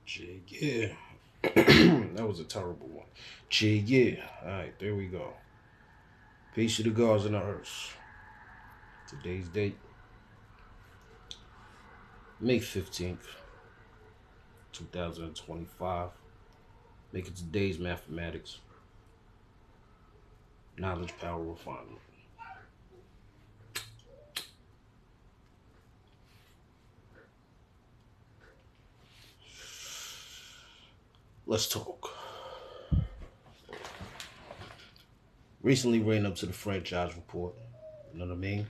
Yeah. That was a terrible one. Yeah. Alright, there we go. Peace to the gods and the earth. Today's date, May 15th, 2025. Make it today's mathematics, knowledge, power, refinement. Let's talk. Recently ran up to the franchise report. You know what I mean?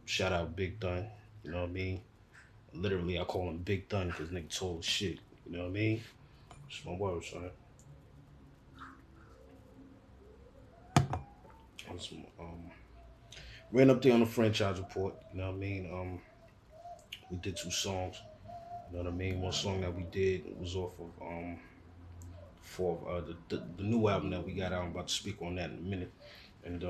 Shout out Big Dun. You know what I mean? Literally, I call him Big Dun because nigga told shit. You know what I mean? It's my word, son. That's, ran up there on the franchise report. You know what I mean? We did two songs. You know what I mean? One song that we did was off of for the new album that we got out. I'm about to speak on that in a minute. And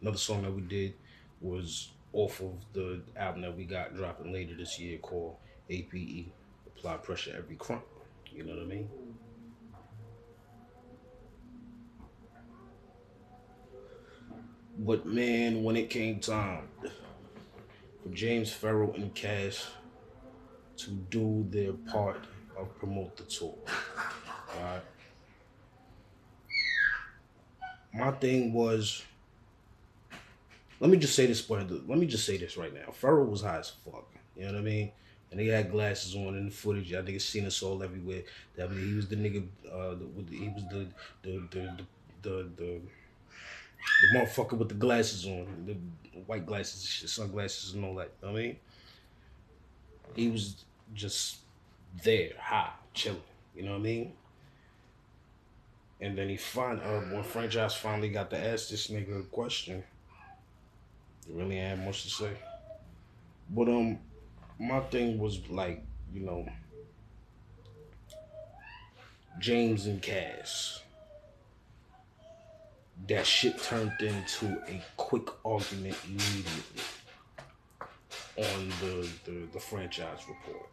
another song that we did was off of the album that we got dropping later this year called APE, Apply Pressure Every Crump. You know what I mean? But man, when it came time for James Farrell and Cash to do their part of promote the tour, right? My thing was, let me just say this, but let me just say this right now. Farrell was high as fuck. You know what I mean? And he had glasses on in the footage. I think it's seen us all everywhere. That he was the nigga. He was the the motherfucker with the glasses on, the white glasses, sunglasses, and all that. You know what I mean, he was just there, high, chilling. You know what I mean? And then when franchise finally got to ask this nigga a question, he really ain't had much to say. But my thing was like, you know, James and Cass. That shit turned into a quick argument immediately on the franchise report.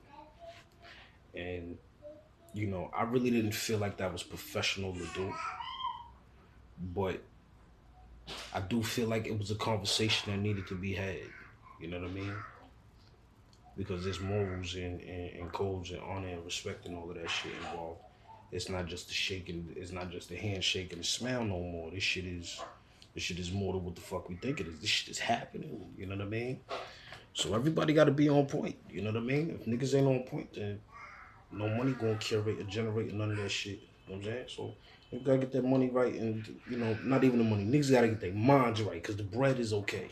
And, you know, I really didn't feel like that was professional to do. But I do feel like it was a conversation that needed to be had. You know what I mean? Because there's morals and codes and honor and respect and all of that shit involved. It's not just the shaking. It's not just the handshake and the smell no more. This shit is more than what the fuck we think it is. This shit is happening. You know what I mean? So everybody got to be on point. You know what I mean? If niggas ain't on point, then no money gonna curate or generate none of that shit. You know what I'm saying? So you gotta get that money right, and not even the money. Niggas gotta get their minds right, cause the bread is okay.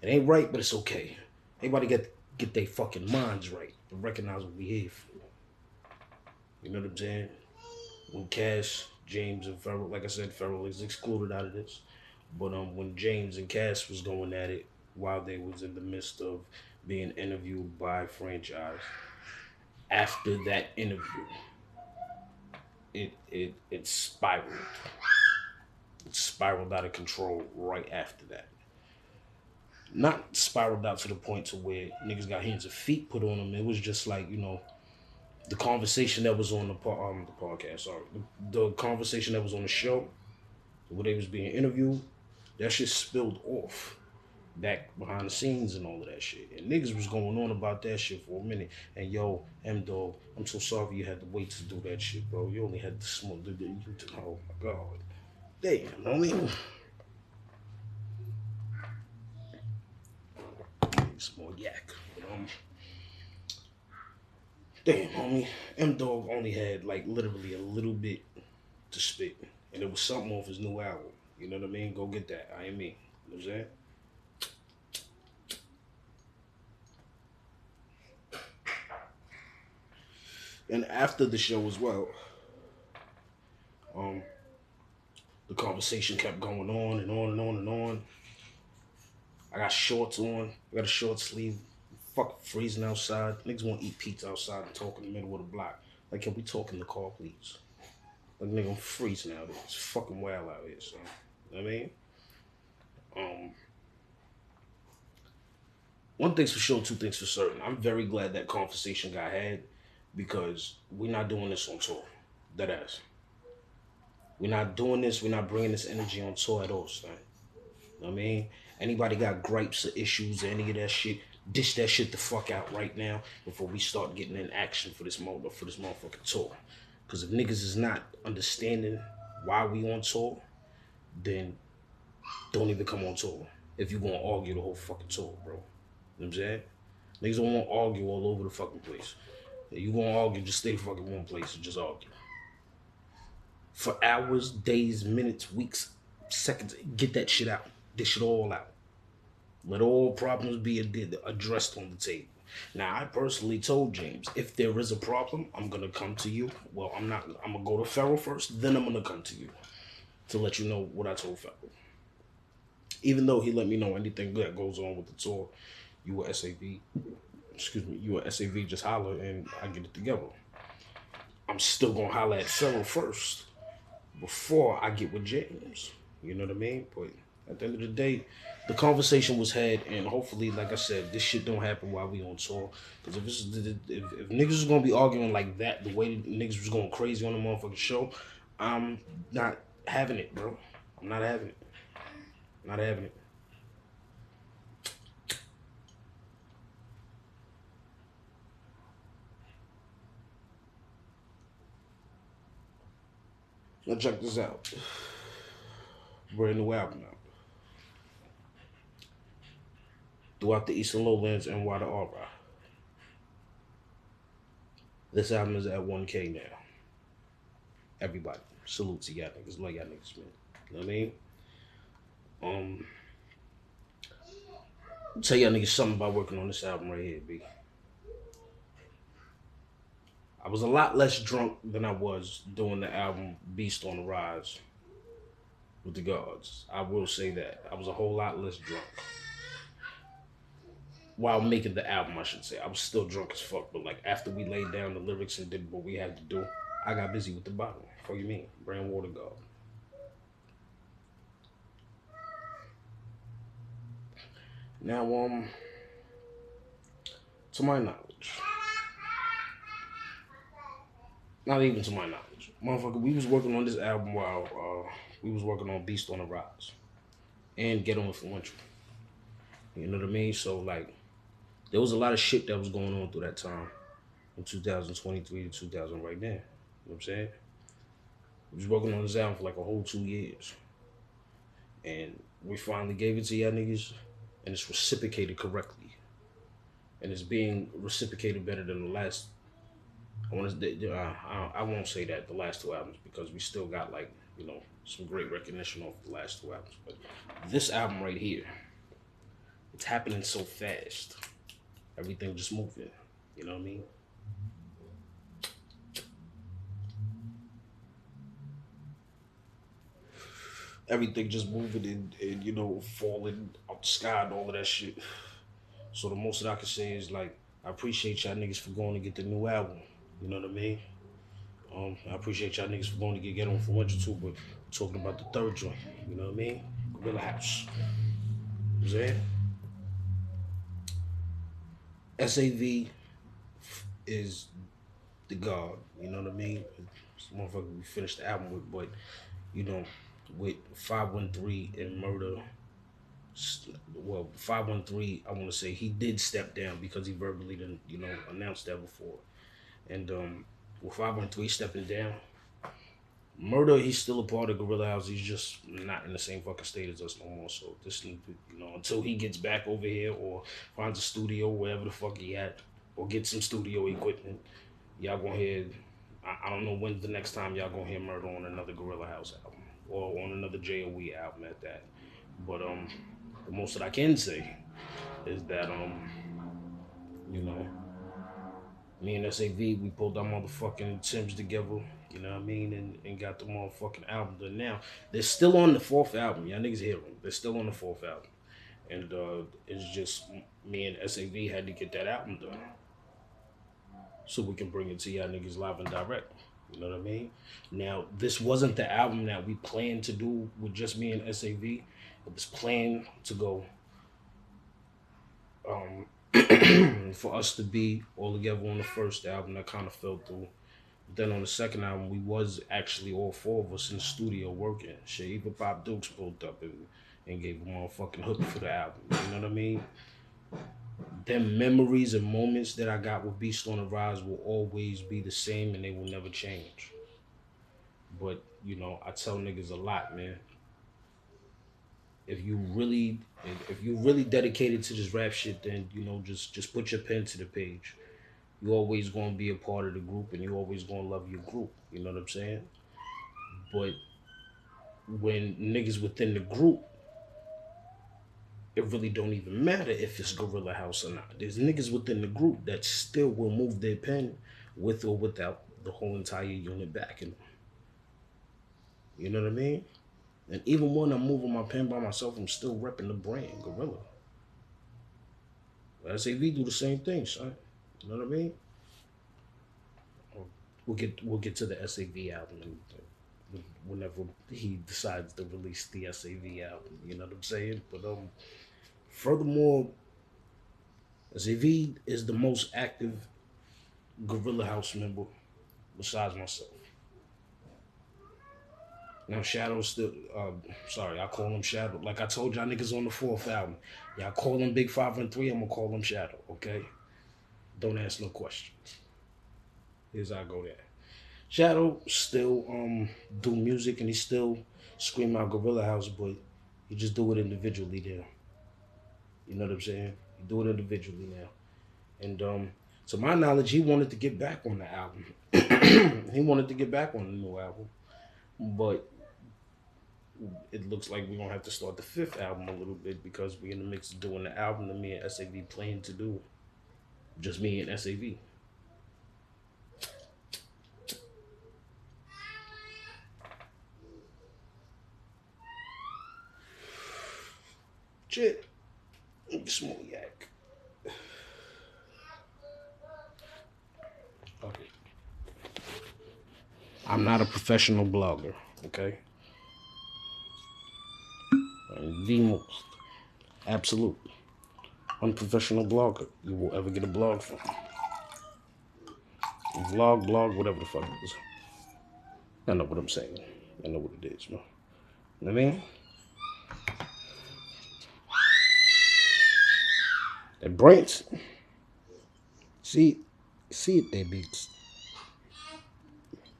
It ain't right, but it's okay. Everybody get their fucking minds right to recognize what we here for. You know what I'm saying? When Cash, James, and Ferrell, like I said, Ferrell is excluded out of this. But when James and Cash was going at it while they was in the midst of being interviewed by franchise, after that interview, it spiraled. It spiraled out of control right after that. Not spiraled out to the point to where niggas got hands and feet put on them. It was just like, the conversation that was on the podcast. Sorry, the conversation that was on the show where they was being interviewed. That shit spilled off back behind the scenes and all of that shit. And niggas was going on about that shit for a minute. And yo, M Dog, I'm so sorry you had to wait to do that shit, bro. You only had to smoke. Oh my god, damn, homie. Small yak. But, damn, homie. M Dog only had like literally a little bit to spit, and it was something off his new album. You know what I mean? Go get that. I ain't me. You know what I'm saying? And after the show as well, um, the conversation kept going on and on and on and on. I got shorts on. I got a short sleeve. Fuck freezing outside. Niggas want to eat pizza outside and talk in the middle of the block. Like, can we talk in the car, please? Like, nigga, I'm freezing out here. It's fucking wild out here, son. You know what I mean? Um, one thing's for sure, two things for certain. I'm very glad that conversation got had because we're not doing this on tour. That ass. We're not doing this. We're not bringing this energy on tour at all, son. You know what I mean? Anybody got gripes or issues or any of that shit, dish that shit the fuck out right now before we start getting in action for this motherfucking tour. Because if niggas is not understanding why we on tour, then don't even come on tour. If you gonna argue the whole fucking tour, bro. You know what I'm saying? Niggas don't want to argue all over the fucking place. If you gonna argue, just stay fucking one place and just argue. For hours, days, minutes, weeks, seconds, get that shit out. Dish it all out. Let all problems be addressed on the table. Now, I personally told James, if there is a problem, I'm gonna come to you. Well, I'm not. I'm gonna go to Farrell first, then I'm gonna come to you to let you know what I told Farrell. Even though he let me know anything that goes on with the tour, you a SAV, excuse me, you a SAV, just holler and I get it together. I'm still gonna holler at Farrell first before I get with James. You know what I mean? But at the end of the day, the conversation was had, and hopefully, like I said, this shit don't happen while we on tour. Because if niggas is gonna be arguing like that, the way niggas was going crazy on the motherfucking show, I'm not having it, bro. I'm not having it. Not having it. Now check this out. Brand new album out. Throughout the Eastern Lowlands and Water Aura. This album is at 1K now. Everybody. Salute to y'all niggas. Love y'all niggas, man. You know what I mean? Um, tell y'all niggas something about working on this album right here, B. I was a lot less drunk than I was doing the album Beast on the Rise with the Gods. I will say that. I was a whole lot less drunk. While making the album, I should say. I was still drunk as fuck, but like after we laid down the lyrics and did what we had to do, I got busy with the bottle. What you mean? Brand Water God. Now, to my knowledge, not even to my knowledge, motherfucker, we was working on this album while we was working on Beast on the Rise and Get On Influential. You know what I mean? So like, there was a lot of shit that was going on through that time in 2023 to 2000 right now. You know what I'm saying? We was working on this album for like a whole 2 years. And we finally gave it to y'all niggas, and it's reciprocated correctly. And it's being reciprocated better than the last. I won't say that the last two albums because we still got like some great recognition off the last two albums. But this album right here, it's happening so fast. Everything just moving. You know what I mean? Everything just moving and falling out the sky and all of that shit. So the most that I can say is like I appreciate y'all niggas for going to get the new album. You know what I mean? I appreciate y'all niggas for going to get on for one or two, but I'm talking about the third joint. You know what I mean? Gorilla House. You know what I'm saying? SAV is the god. You know what I mean? This motherfucker we finished the album with, but you know, with 513 and Murder. Well, 513, I want to say he did step down because he verbally didn't, announce that before. And with 513 stepping down, Murder, he's still a part of Gorilla House. He's just not in the same fucking state as us no more. So this, until he gets back over here or finds a studio wherever the fuck he at, or get some studio equipment, y'all gonna hear. I don't know when's the next time y'all gonna hear Murder on another Gorilla House album or on another J.O.E album at that. But the most that I can say is that you know, me and SAV, we pulled our motherfucking Timbs together, you know what I mean, and got the motherfucking album done now. They're still on the fourth album. Y'all niggas hear them. They're still on the fourth album. And it's just me and SAV had to get that album done so we can bring it to y'all niggas live and direct. You know what I mean? Now, this wasn't the album that we planned to do with just me and SAV. It was planned to go For us to be all together on the first album, that kind of fell through. Then on the second album, we was actually all four of us in the studio working. Shit, even Pop Dukes pulled up and gave a motherfucking hook for the album. You know what I mean? Them memories and moments that I got with Beast on the Rise will always be the same and they will never change. But I tell niggas a lot, man. If you really, if you really dedicated to this rap shit, then just put your pen to the page. You always gonna be a part of the group, and you always gonna love your group. You know what I'm saying? But when niggas within the group, it really don't even matter if it's Gorilla House or not. There's niggas within the group that still will move their pen with or without the whole entire unit backing them. You know what I mean? And even when I'm moving my pen by myself, I'm still repping the brand, Gorilla. SAV do the same thing, son. You know what I mean? We'll get to the SAV album whenever he decides to release the SAV album. You know what I'm saying? But furthermore, SAV is the most active Gorilla House member besides myself. Now Shadow still, sorry, I call him Shadow. Like I told y'all niggas on the fourth album, y'all call him Big 5 and 3. I'm gonna call him Shadow. Okay? Don't ask no questions. Here's how I go there. Shadow still do music and he still scream out Gorilla House, but he just do it individually now. You know what I'm saying? He do it individually now. And to my knowledge, he wanted to get back on the album. He wanted to get back on the new album. But it looks like we're gonna have to start the fifth album a little bit because we in the mix of doing the album that me and SAV plan to do. Just me and SAV. Shit. Small yak. Okay. I'm not a professional blogger, okay? I'm the most absolute unprofessional blogger you will ever get a blog from. Vlog, blog, whatever the fuck it is. I know what I'm saying. I know what it is, man. You know what I mean? That brains. See it there, beats.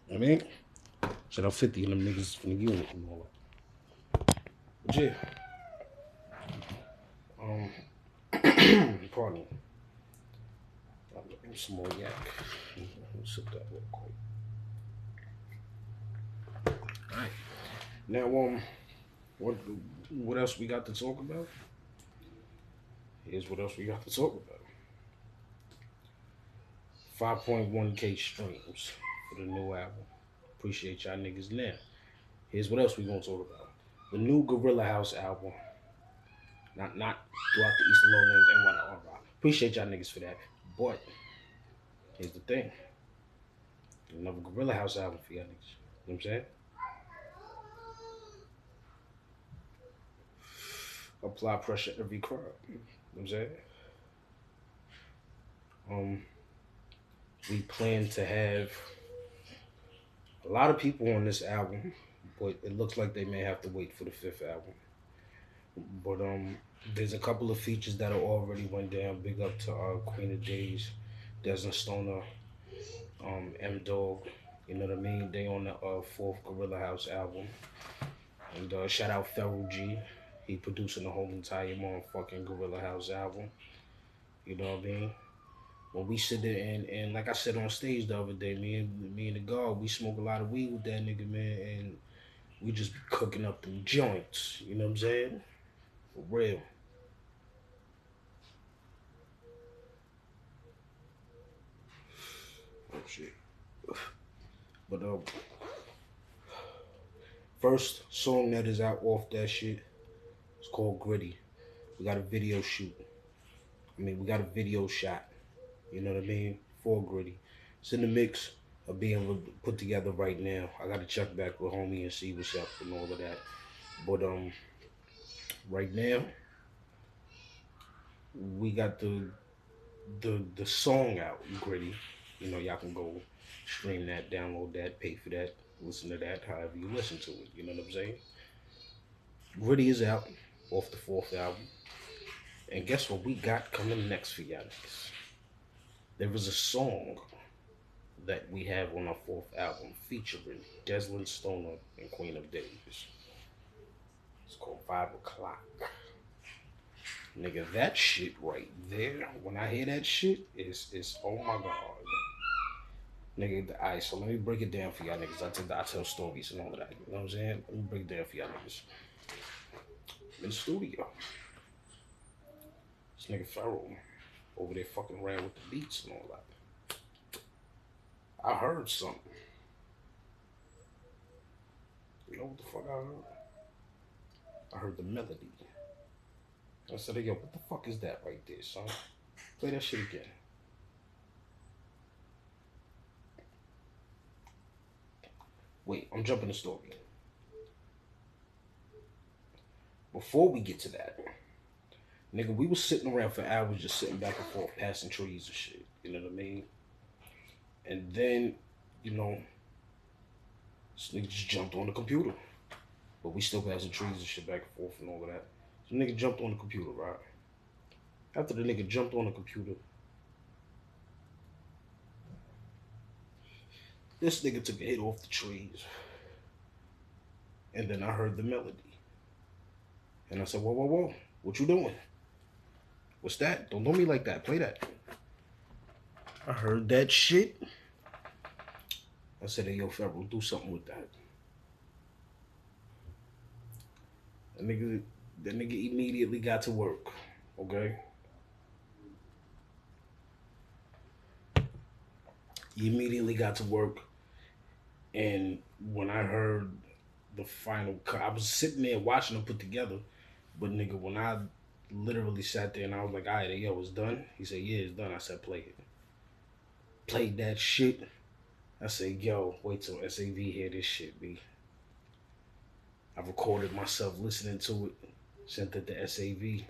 You know what I mean? Shout out 50 and them niggas from the unit and all that. But yeah. Pardon me. Some more yak. Let me sip that real quick. Alright. Now what else we got to talk about? Here's what else we got to talk about. 5.1K streams for the new album. Appreciate y'all niggas now. Here's what else we gonna talk about. The new Gorilla House album. Not throughout the Eastern Lowlands and whatnot. Appreciate y'all niggas for that. But here's the thing. Another Gorilla House album for y'all niggas. You know what I'm saying? Apply pressure every crowd. You know what I'm saying? We plan to have a lot of people on this album, but it looks like they may have to wait for the fifth album. But there's a couple of features that are already went down. Big up to Queen of Days, Desmond Stoner, M Dog. You know what I mean? They on the fourth Gorilla House album. And shout out Feral G. He producing the whole entire motherfucking Gorilla House album. You know what I mean? When we sit there and like I said on stage the other day, me and the guard, we smoke a lot of weed with that nigga, man, and we just be cooking up them joints. You know what I'm saying? For real. Oh shit. But first song that is out off that shit is called Gritty. We got a video shoot. We got a video shot. You know what I mean? For Gritty. It's in the mix of being put together right now. I gotta check back with homie and see what's up and all of that. But right now, we got the song out, Gritty. You know, y'all can go stream that, download that, pay for that, listen to that, however you listen to it. You know what I'm saying? Gritty is out off the fourth album. And guess what we got coming next for y'all niggas? There was a song that we have on our fourth album featuring Desmond Stoner and Queen of Days. It's called 5 O'Clock. Nigga, that shit right there, when I hear that shit, is oh my god. Nigga, alright, so let me break it down for y'all niggas. I tell stories and all of that. You know what I'm saying? Let me break it down for y'all niggas. In the studio. This nigga Pharaoh over there fucking ran with the beats and all that. I heard something. You know what the fuck I heard? I heard the melody. I said, yo, what the fuck is that right there, son? Play that shit again. Wait, I'm jumping the story. Before we get to that, nigga, we was sitting around for hours just sitting back and forth, passing trees and shit. You know what I mean? And then, you know, this nigga just jumped on the computer. But we still passing trees and shit back and forth and all of that. So nigga jumped on the computer, right? After the nigga jumped on the computer, this nigga took a hit off the trees. And then I heard the melody. And I said, whoa, whoa, whoa, what you doing? What's that? Don't do me like that. Play that. I heard that shit. I said, hey, yo, Pharaoh, do something with that. That nigga immediately got to work. Okay? He immediately got to work. And when I heard the final cut, I was sitting there watching them put together. But nigga, when I literally sat there and I was like, all right, yo, it's done. He said, yeah, it's done. I said, play it. Played that shit. I said, yo, wait till SAV hear this shit, B. I recorded myself listening to it, sent it to SAV.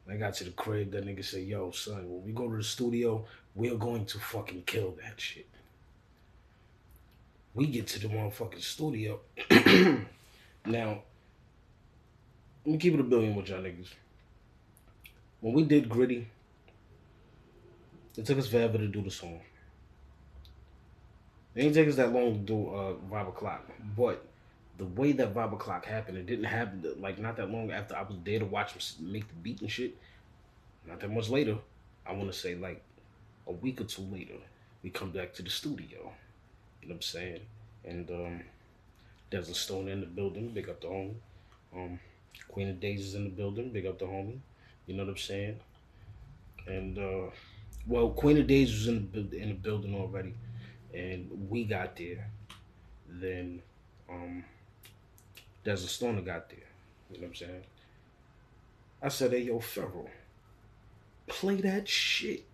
When I got to the crib, that nigga said, yo, son, when we go to the studio, we're going to fucking kill that shit. We get to the motherfucking studio. Now, let me keep it a billion with y'all niggas. When we did Gritty, it took us forever to do the song. It didn't take us that long to do 5 O'Clock. But the way that 5 O'Clock happened, it didn't happen, like, not that long after I was there to watch him make the beat and shit. Not that much later. I want to say, like, a week or two later, we come back to the studio. You know what I'm saying? And Desmond Stone in the building, big up the homie. Queen of Days is in the building, big up the homie. You know what I'm saying? And well, Queen of Days was in the building already, and we got there. Then Desmond Stoner got there. You know what I'm saying? I said, hey, yo, Pharaoh, play that shit.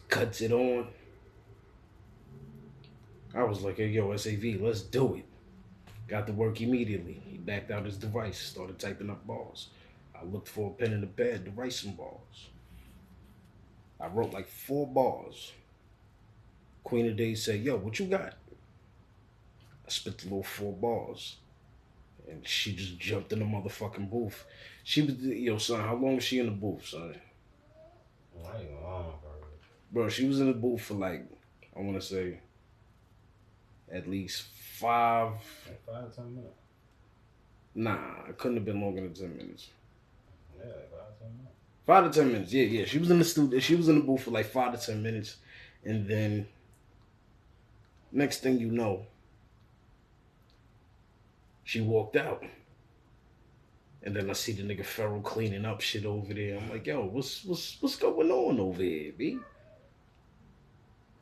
Cuts it on. I was like, hey, yo, SAV, let's do it. Got to work immediately. He backed out his device, started typing up bars. I looked for a pen in the bed to write some bars. I wrote like 4 bars. Queen of Days said, yo, what you got? I spit the little 4 bars. And she just jumped in the motherfucking booth. She was, yo, son, how long was she in the booth, son? I ain't gonna lie, bro, she was in the booth for like, I want to say, at least 5. like 5 to 10 minutes. Nah, it couldn't have been longer than 10 minutes. Yeah, like 5 to 10 minutes. 5 to 10 minutes, yeah. She was in the studio. She was in the booth for like 5 to 10 minutes. And then, next thing you know, she walked out. And then I see the nigga Pharaoh cleaning up shit over there. I'm like, yo, what's going on over here, B?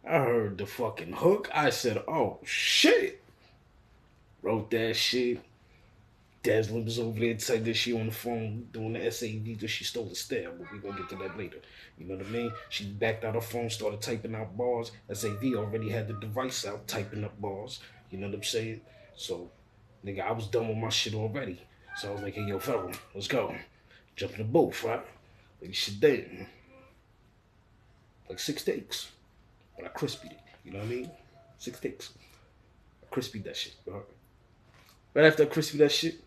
I heard the fucking hook. I said, oh, shit. Wrote that shit. Desmond was over there saying that she on the phone doing the SAV that she stole the stare, but we gonna get to that later. You know what I mean? She backed out her phone, started typing out bars. SAV already had the device out typing up bars. You know what I'm saying? So, nigga, I was done with my shit already. So I was like, hey, yo, Pharaoh, let's go. Jump in the booth, right? Like shit dead. Like 6 takes. But I crispied it. You know what I mean? 6 takes. I crispied that shit. Right? Right after I crispied that shit,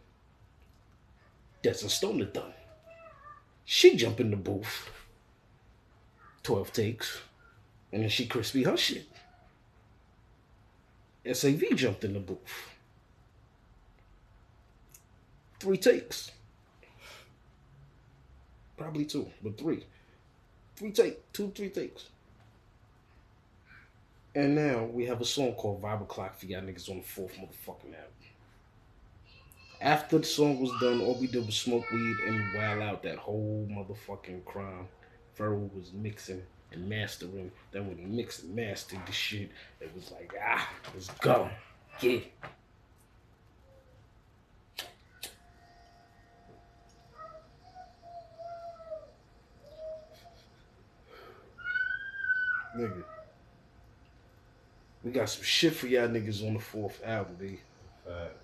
that's a stoner done. She jump in the booth. 12 takes. And then she crispy her shit. SAV jumped in the booth. 3 takes. Probably two, but three. 3 takes. And now we have a song called Vibe O'Clock for y'all niggas on the fourth motherfucking album. After the song was done, all we did was smoke weed and wild out that whole motherfucking crime. Pharoah was mixing and mastering. Then when he mixed and mastered the shit, it was like, let's go. Yeah. Nigga, we got some shit for y'all niggas on the fourth album, B. Fact.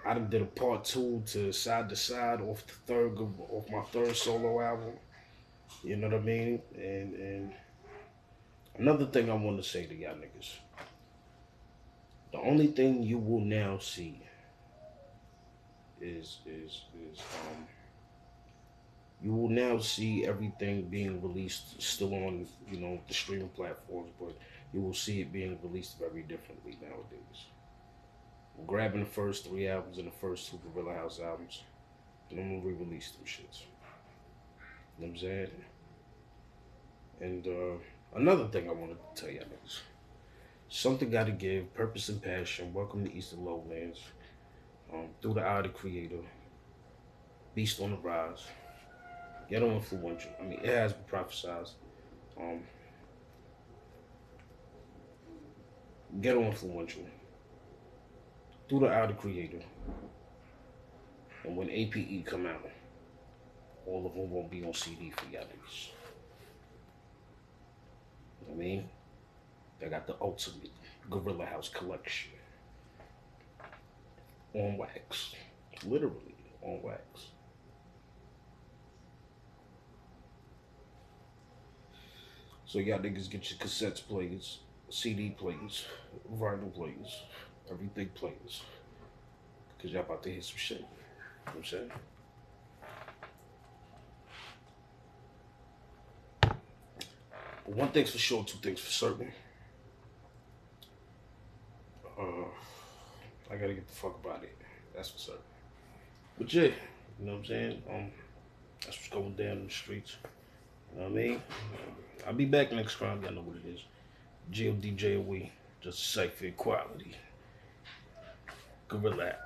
I done did a part two to Side off off my third solo album. You know what I mean? And another thing I want to say to y'all niggas. The only thing you will now see is you will now see everything being released still on, the streaming platforms, but you will see it being released very differently nowadays. I'm grabbing the first 3 albums and the first 2 Gorilla House albums, and I'm gonna re-release them shits. You know what I'm saying? And another thing I wanted to tell y'all niggas. Something gotta give, purpose and passion. Welcome to Eastern Lowlands. Through the eye of the creator. Beast on the rise. Ghetto influential. I mean, it has been prophesized. Um, Ghetto influential. Through the eye of the creator. And when APE come out, all of them won't be on CD for y'all niggas. You know what I mean? They got the ultimate Gorilla House collection. On wax. Literally on wax. So y'all niggas get your cassettes players, CD players, vinyl players, everything players. Cause y'all about to hear some shit. You know what I'm saying? But one thing's for sure, two things for certain. I gotta get the fuck about it. That's for certain. But yeah, you know what I'm saying? That's what's going down in the streets. You know what I mean? I'll be back next time. Y'all know what it is. J.O.E. Just safe for equality. Gorilla